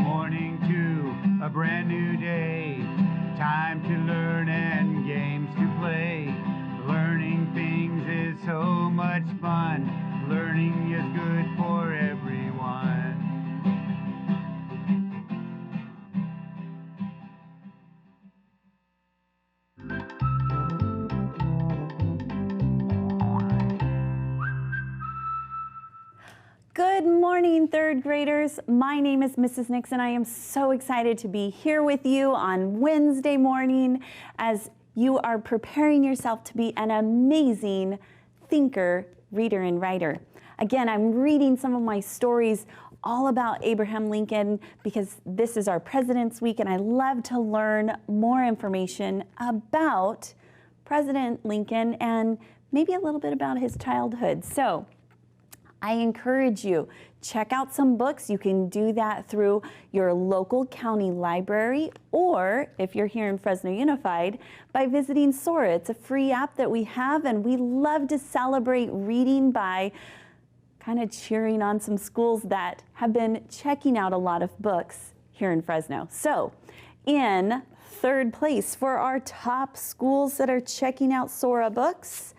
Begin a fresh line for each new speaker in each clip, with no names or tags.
morning to a brand new day. Time to learn and games to play. Learning things is so much fun. Learning is good for everyone.
Good morning, third graders. My name is Mrs. Nixon. I am so excited to be here with you on Wednesday morning as you are preparing yourself to be an amazing thinker, reader, and writer. Again, I'm reading some of my stories all about Abraham Lincoln because this is our President's Week, and I love to learn more information about President Lincoln and maybe a little bit about his childhood. So I encourage you, check out some books. You can do that through your local county library, or if you're here in Fresno Unified, by visiting Sora. It's a free app that we have, and we love to celebrate reading by kind of cheering on some schools that have been checking out a lot of books here in Fresno. So in third place for our top schools that are checking out Sora books,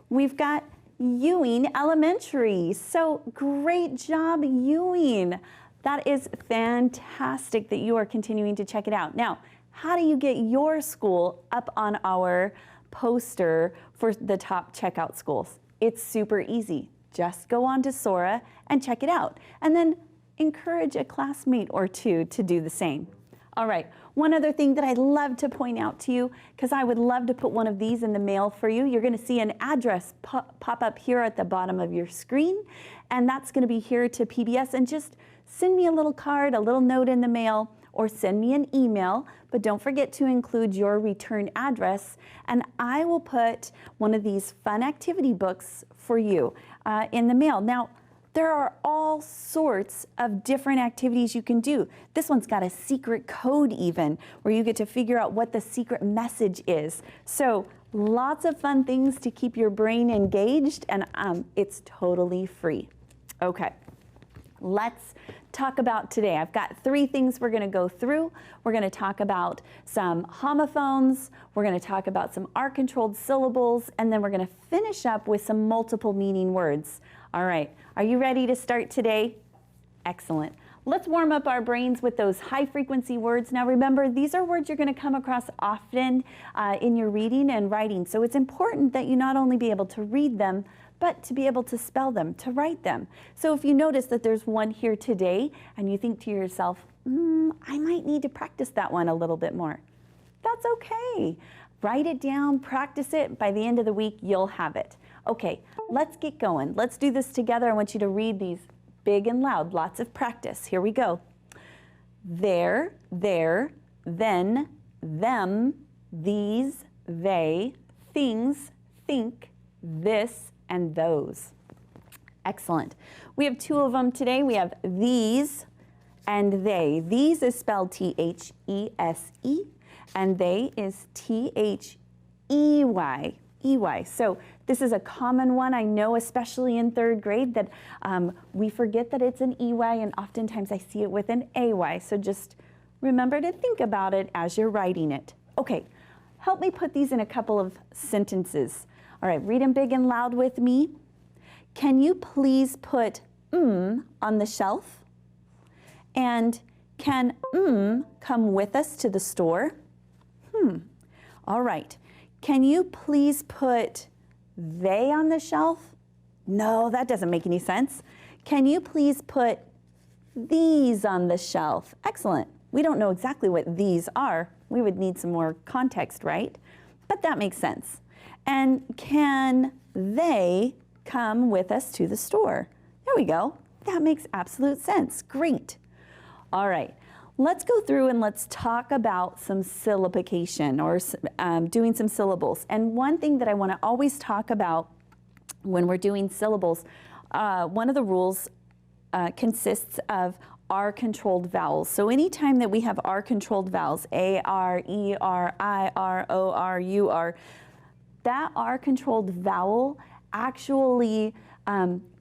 we've got Ewing Elementary. So great job, Ewing. That is fantastic that you are continuing to check it out. Now, how do you get your school up on our poster for the top checkout schools? It's super easy. Just go on to Sora and check it out. And then encourage a classmate or two to do the same. All right, one other thing that I'd love to point out to you, because I would love to put one of these in the mail for you. You're going to see an address pop up here at the bottom of your screen, and that's going to be here to PBS. And just send me a little card, a little note in the mail, or send me an email, but don't forget to include your return address, and I will put one of these fun activity books for you in the mail. Now, there are all sorts of different activities you can do. This one's got a secret code even, where you get to figure out what the secret message is. So lots of fun things to keep your brain engaged, and it's totally free. Okay, let's talk about today. I've got 3 things we're gonna go through. We're gonna talk about some homophones, we're gonna talk about some R-controlled syllables, and then we're gonna finish up with some multiple meaning words. All right, are you ready to start today? Excellent. Let's warm up our brains with those high frequency words. Now remember, these are words you're going to come across often in your reading and writing. So it's important that you not only be able to read them, but to be able to spell them, to write them. So if you notice that there's one here today and you think to yourself, I might need to practice that one a little bit more. That's okay. Write it down, practice it. By the end of the week, you'll have it. Okay, let's get going. Let's do this together. I want you to read these big and loud, lots of practice. Here we go. There, then, them, these, they, things, think, this, and those. Excellent. We have 2 of them today. We have these and they. These is spelled T-H-E-S-E, and they is T-H-E-Y. E-Y. So this is a common one. I know, especially in 3rd grade, that we forget that it's an E-Y, and oftentimes I see it with an A-Y. So just remember to think about it as you're writing it. Okay, help me put these in a couple of sentences. All right, read them big and loud with me. Can you please put on the shelf? And can come with us to the store? All right. Can you please put they on the shelf? No, that doesn't make any sense. Can you please put these on the shelf? Excellent. We don't know exactly what these are. We would need some more context, right? But that makes sense. And can they come with us to the store? There we go. That makes absolute sense. Great. All right. Let's go through and let's talk about some syllabification, or doing some syllables. And one thing that I want to always talk about when we're doing syllables, one of the rules consists of R-controlled vowels. So anytime that we have R-controlled vowels, A-R, E-R, I-R, O-R, U-R, that R-controlled vowel actually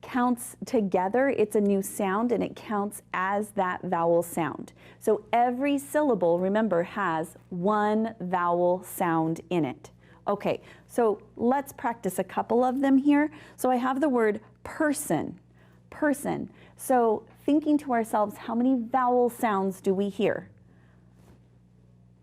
counts together. It's a new sound and it counts as that vowel sound. So every syllable, remember, has one vowel sound in it. Okay, so let's practice a couple of them here. So I have the word person, person. So thinking to ourselves, how many vowel sounds do we hear?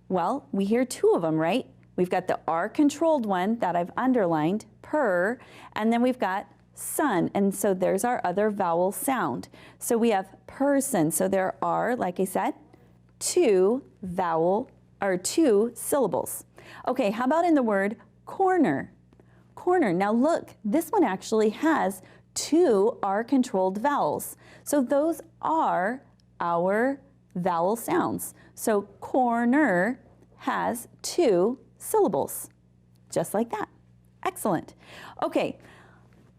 Well, we hear two of them, right? We've got the R-controlled one that I've underlined, per, and then we've got son, and so there's our other vowel sound. So we have person, so there are, like I said, two syllables. Okay, how about in the word corner? Corner, now look, this one actually has two R-controlled vowels. So those are our vowel sounds. So corner has two syllables, just like that. Excellent. Okay,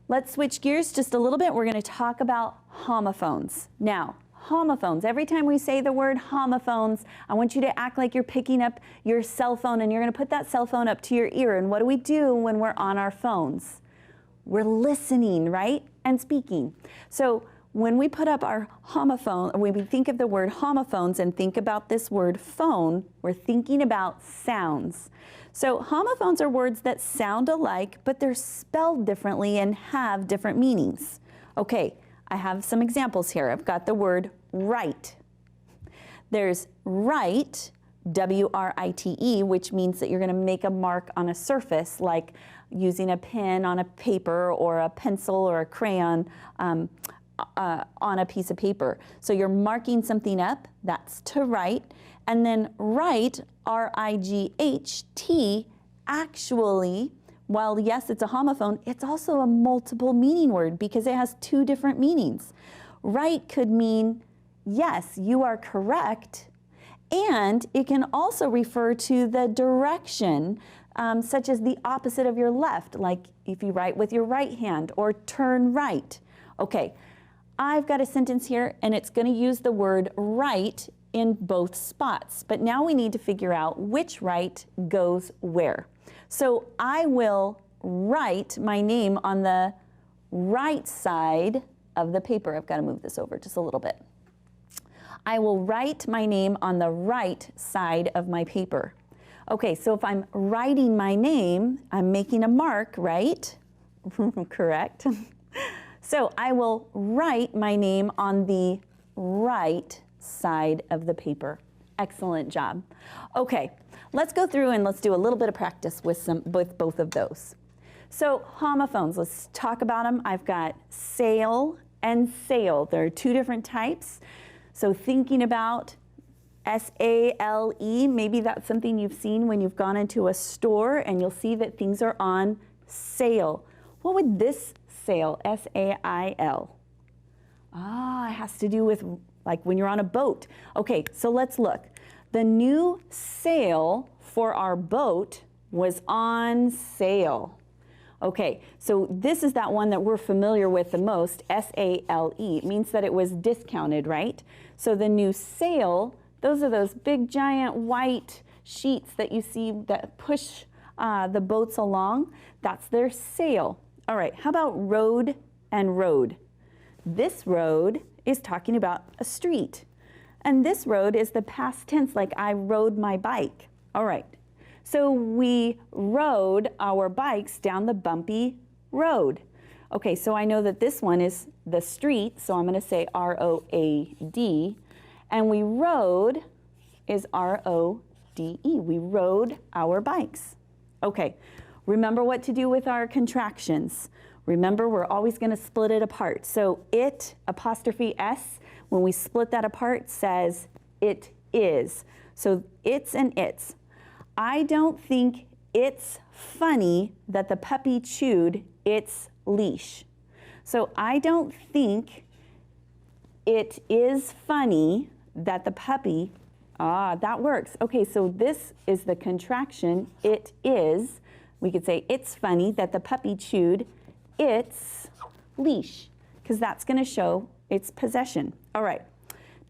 let's switch gears just a little bit. We're going to talk about homophones. Now, homophones, every time we say the word homophones, I want you to act like you're picking up your cell phone and you're going to put that cell phone up to your ear. And what do we do when we're on our phones? We're listening, right? And speaking. So when we put up our homophone, when we think of the word homophones and think about this word phone, we're thinking about sounds. So homophones are words that sound alike, but they're spelled differently and have different meanings. Okay, I have some examples here. I've got the word write. There's write, W-R-I-T-E, which means that you're going to make a mark on a surface, like using a pen on a paper or a pencil or a crayon on a piece of paper. So you're marking something up, that's to write. And then write, R-I-G-H-T, actually, while yes, it's a homophone, it's also a multiple meaning word because it has two different meanings. Right could mean, yes, you are correct, and it can also refer to the direction, such as the opposite of your left, like if you write with your right hand, or turn right. Okay, I've got a sentence here, and it's going to use the word right in both spots, but now we need to figure out which right goes where. So I will write my name on the right side of the paper. I've got to move this over just a little bit. I will write my name on the right side of my paper. Okay, so if I'm writing my name, I'm making a mark, right? Correct. So I will write my name on the right side of the paper. Excellent job. Okay, let's go through and let's do a little bit of practice with both of those. So homophones, let's talk about them. I've got sail and sail. There are two different types. So thinking about S-A-L-E, maybe that's something you've seen when you've gone into a store and you'll see that things are on sale. What would this sail, S-A-I-L? Ah, it has to do with like when you're on a boat. Okay, so let's look. The new sail for our boat was on sale. Okay, so this is that one that we're familiar with the most, S-A-L-E. It means that it was discounted, right? So the new sail, those are those big giant white sheets that you see that push the boats along. That's their sail. All right, how about road and road? This road is talking about a street. And this road is the past tense, like I rode my bike. All right, so we rode our bikes down the bumpy road. Okay, so I know that this one is the street, so I'm going to say R-O-A-D. And we rode is R-O-D-E. We rode our bikes. Okay, remember what to do with our contractions. Remember, we're always going to split it apart. So it, apostrophe S, when we split that apart, says it is. So it's and its. I don't think it's funny that the puppy chewed its leash. So I don't think it is funny that the puppy, that works. Okay, so this is the contraction, it is. We could say it's funny that the puppy chewed its leash, because that's going to show its possession. All right,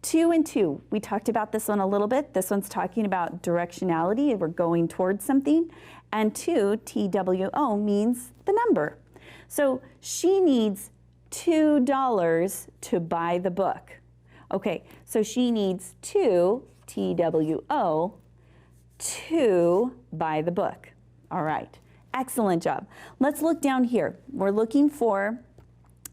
2 and 2. We talked about this one a little bit. This one's talking about directionality. We're going towards something. And 2, T-W-O, means the number. So she needs $2 to buy the book. Okay, so she needs two, T-W-O, to buy the book. All right, excellent job. Let's look down here. We're looking for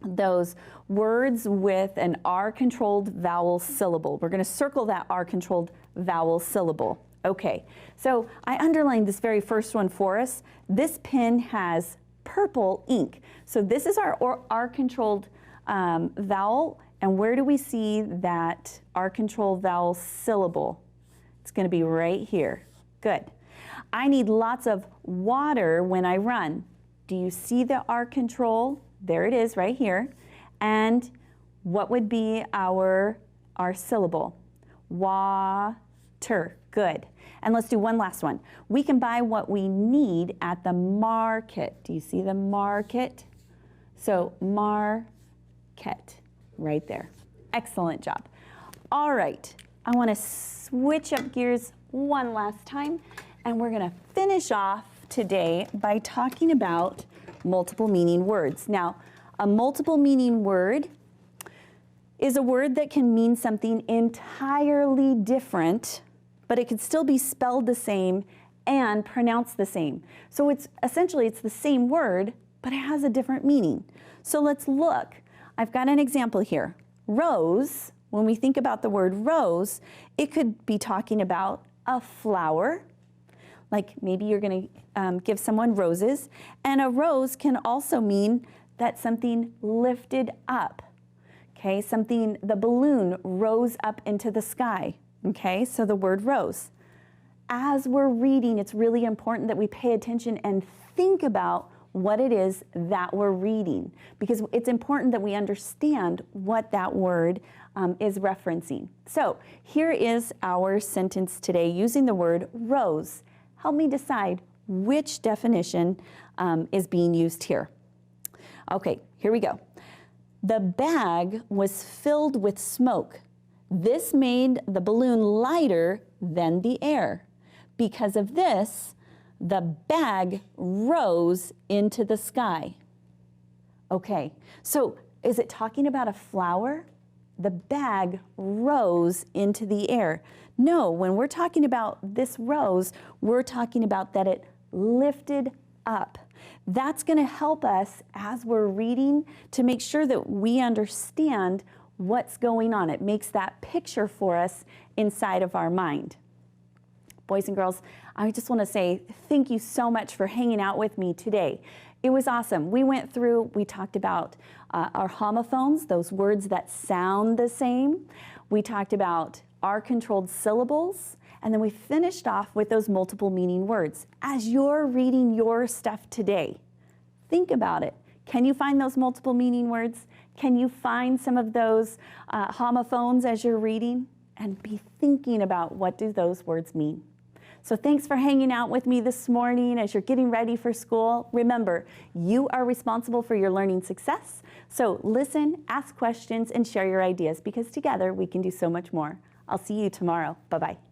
those words with an R-controlled vowel syllable. We're going to circle that R-controlled vowel syllable. Okay, so I underlined this very first one for us. This pen has purple ink. So this is our R-controlled vowel. And where do we see that R-controlled vowel syllable? It's going to be right here. Good. I need lots of water when I run. Do you see the R control? There it is right here. And what would be our syllable? Water. Good. And let's do one last one. We can buy what we need at the market. Do you see the market? So market right there. Excellent job. All right. I want to switch up gears one last time, and we're going to finish off today by talking about multiple meaning words. Now, a multiple meaning word is a word that can mean something entirely different, but it could still be spelled the same and pronounced the same. So it's essentially the same word, but it has a different meaning. So let's look. I've got an example here. Rose, when we think about the word rose, it could be talking about a flower, like maybe you're going to give someone roses, and a rose can also mean that something lifted up, okay? Something, the balloon rose up into the sky, okay? So the word rose. As we're reading, it's really important that we pay attention and think about what it is that we're reading, because it's important that we understand what that word is referencing. So here is our sentence today using the word rose. Help me decide which definition is being used here. Okay, here we go. The bag was filled with smoke. This made the balloon lighter than the air. Because of this, the bag rose into the sky. Okay, so is it talking about a flower? The bag rose into the air. No, when we're talking about this rose, we're talking about that it lifted up. That's going to help us as we're reading to make sure that we understand what's going on. It makes that picture for us inside of our mind. Boys and girls, I just want to say thank you so much for hanging out with me today. It was awesome. We went through, we talked about our homophones, those words that sound the same. We talked about R-controlled syllables, and then we finished off with those multiple meaning words. As you're reading your stuff today, think about it. Can you find those multiple meaning words? Can you find some of those homophones as you're reading? And be thinking about what do those words mean. So thanks for hanging out with me this morning as you're getting ready for school. Remember, you are responsible for your learning success. So listen, ask questions, and share your ideas, because together we can do so much more. I'll see you tomorrow. Bye-bye.